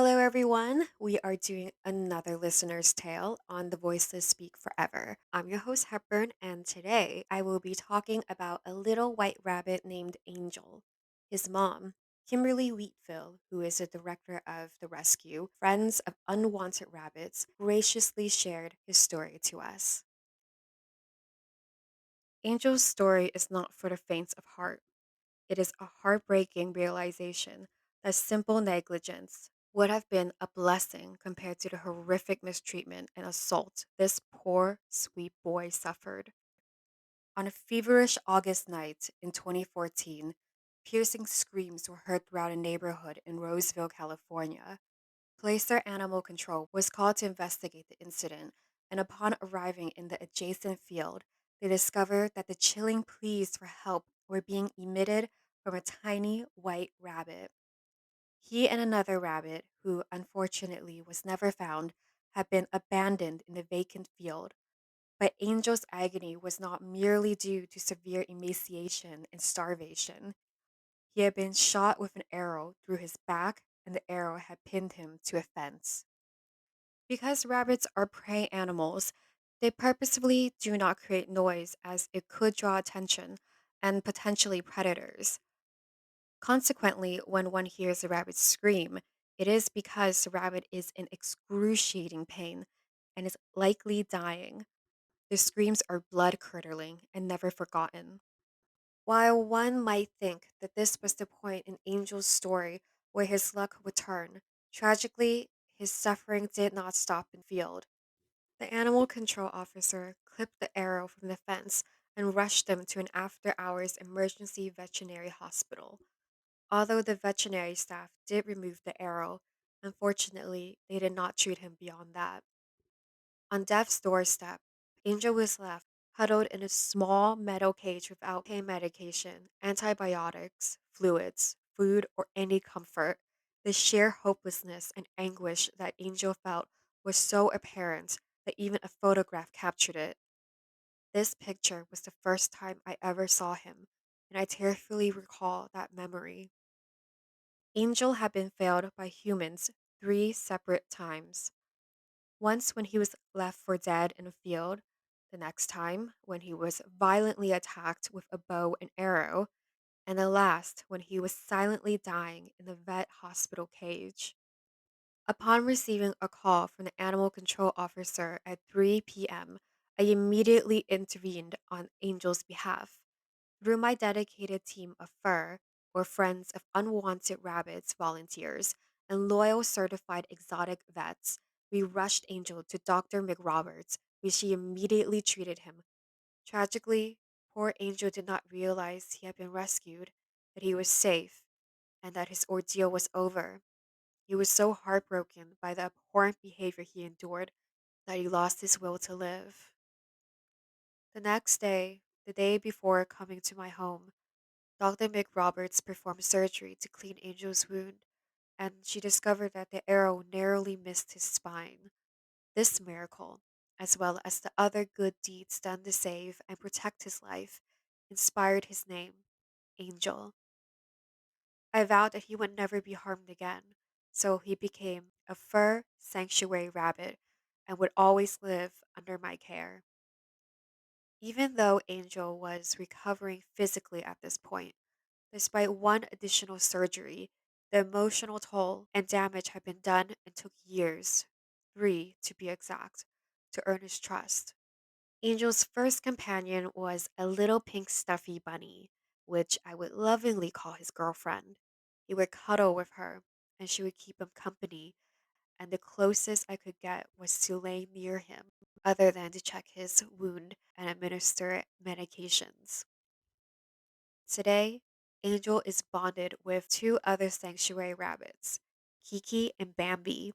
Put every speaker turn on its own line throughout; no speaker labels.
Hello, everyone. We are doing another listener's tale on The Voiceless Speak Forever. I'm your host, Hepburn, and today I will be talking about a little white rabbit named Angel. His mom, Kimberly Wheatfill, who is the director of the rescue, Friends of Unwanted Rabbits, graciously shared his story to us. Angel's story is not for the faint of heart. It is a heartbreaking realization that simple negligence would have been a blessing compared to the horrific mistreatment and assault this poor, sweet boy suffered. On a feverish August night in 2014, piercing screams were heard throughout a neighborhood in Roseville, California. Placer Animal Control was called to investigate the incident, and upon arriving in the adjacent field, they discovered that the chilling pleas for help were being emitted from a tiny white rabbit. He and another rabbit, who unfortunately was never found, had been abandoned in the vacant field. But Angel's agony was not merely due to severe emaciation and starvation. He had been shot with an arrow through his back, and the arrow had pinned him to a fence. Because rabbits are prey animals, they purposefully do not create noise as it could draw attention and potentially predators. Consequently, when one hears a rabbit scream, it is because the rabbit is in excruciating pain and is likely dying. The screams are blood curdling and never forgotten. While one might think that this was the point in Angel's story where his luck would turn, tragically, his suffering did not stop in the field. The animal control officer clipped the arrow from the fence and rushed him to an after hours emergency veterinary hospital. Although the veterinary staff did remove the arrow, unfortunately, they did not treat him beyond that. On death's doorstep, Angel was left huddled in a small metal cage without pain medication, antibiotics, fluids, food, or any comfort. The sheer hopelessness and anguish that Angel felt was so apparent that even a photograph captured it. This picture was the first time I ever saw him, and I tearfully recall that memory. Angel had been failed by humans 3 separate times. Once when he was left for dead in a field, the next time when he was violently attacked with a bow and arrow, and the last when he was silently dying in the vet hospital cage. Upon receiving a call from the animal control officer at 3 p.m., I immediately intervened on Angel's behalf. Through my dedicated team of fur, or Friends of Unwanted Rabbits volunteers, and loyal certified exotic vets, we rushed Angel to Dr. McRoberts, where she immediately treated him. Tragically, poor Angel did not realize he had been rescued, that he was safe, and that his ordeal was over. He was so heartbroken by the abhorrent behavior he endured that he lost his will to live. The next day, the day before coming to my home, Dr. McRoberts performed surgery to clean Angel's wound, and she discovered that the arrow narrowly missed his spine. This miracle, as well as the other good deeds done to save and protect his life, inspired his name, Angel. I vowed that he would never be harmed again, so he became a fur sanctuary rabbit and would always live under my care. Even though Angel was recovering physically at this point, despite one additional surgery, the emotional toll and damage had been done and took years, 3 to be exact, to earn his trust. Angel's first companion was a little pink stuffy bunny, which I would lovingly call his girlfriend. He would cuddle with her, and she would keep him company, and the closest I could get was to lay near him, other than to check his wound and administer medications. Today, Angel is bonded with two other sanctuary rabbits, Kiki and Bambi.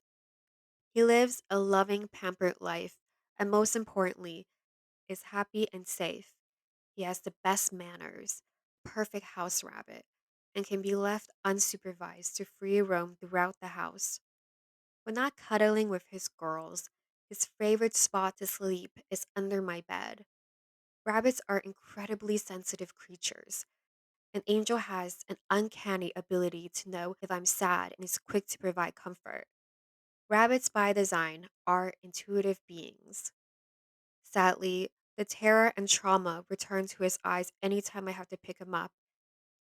He lives a loving, pampered life, and most importantly, is happy and safe. He has the best manners, perfect house rabbit, and can be left unsupervised to free roam throughout the house. When not cuddling with his girls, his favorite spot to sleep is under my bed. Rabbits are incredibly sensitive creatures, and Angel has an uncanny ability to know if I'm sad and is quick to provide comfort. Rabbits by design are intuitive beings. Sadly, the terror and trauma return to his eyes anytime I have to pick him up,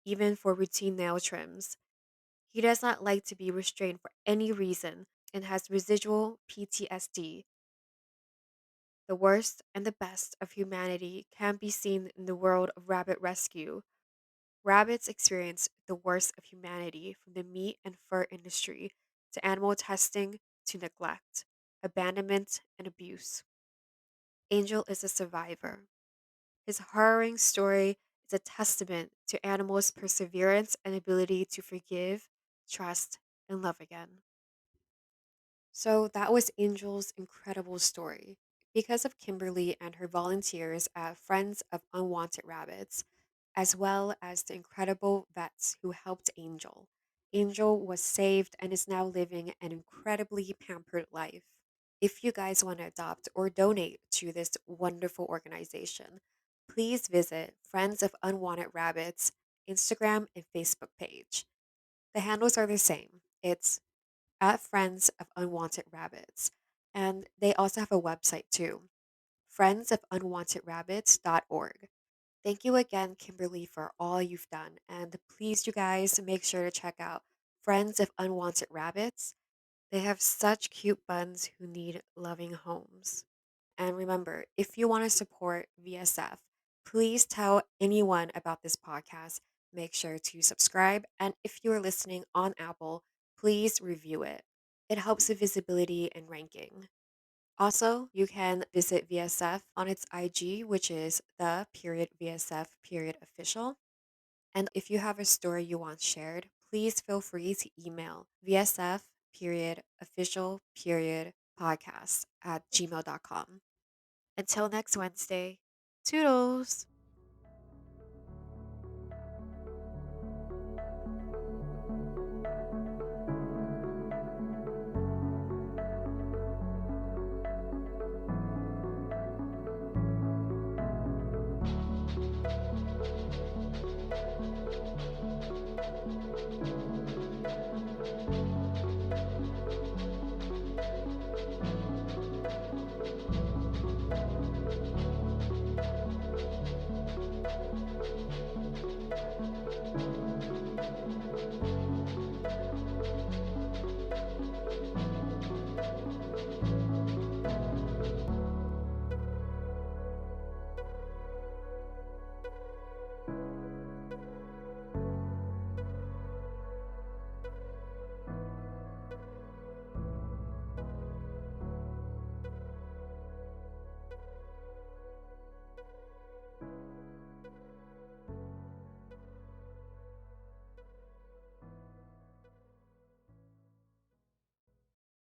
even for routine nail trims. He does not like to be restrained for any reason and has residual PTSD. The worst and the best of humanity can be seen in the world of rabbit rescue. Rabbits experience the worst of humanity from the meat and fur industry to animal testing to neglect, abandonment, and abuse. Angel is a survivor. His harrowing story is a testament to animals' perseverance and ability to forgive, trust, and love again. So that was Angel's incredible story. Because of Kimberly and her volunteers at Friends of Unwanted Rabbits, as well as the incredible vets who helped Angel, Angel was saved and is now living an incredibly pampered life. If you guys want to adopt or donate to this wonderful organization, please visit Friends of Unwanted Rabbits Instagram and Facebook page. The handles are the same. It's at Friends of Unwanted Rabbits. And they also have a website too, friendsofunwantedrabbits.org. Thank you again, Kimberly, for all you've done. And please, you guys, make sure to check out Friends of Unwanted Rabbits. They have such cute buns who need loving homes. And remember, if you want to support VSF, please tell anyone about this podcast. Make sure to subscribe. And if you're listening on Apple, please review it. It helps with visibility and ranking. Also, you can visit VSF on its IG, which is the period VSF period official. And if you have a story you want shared, please feel free to email VSF period official period podcast at gmail.com. Until next Wednesday, toodles!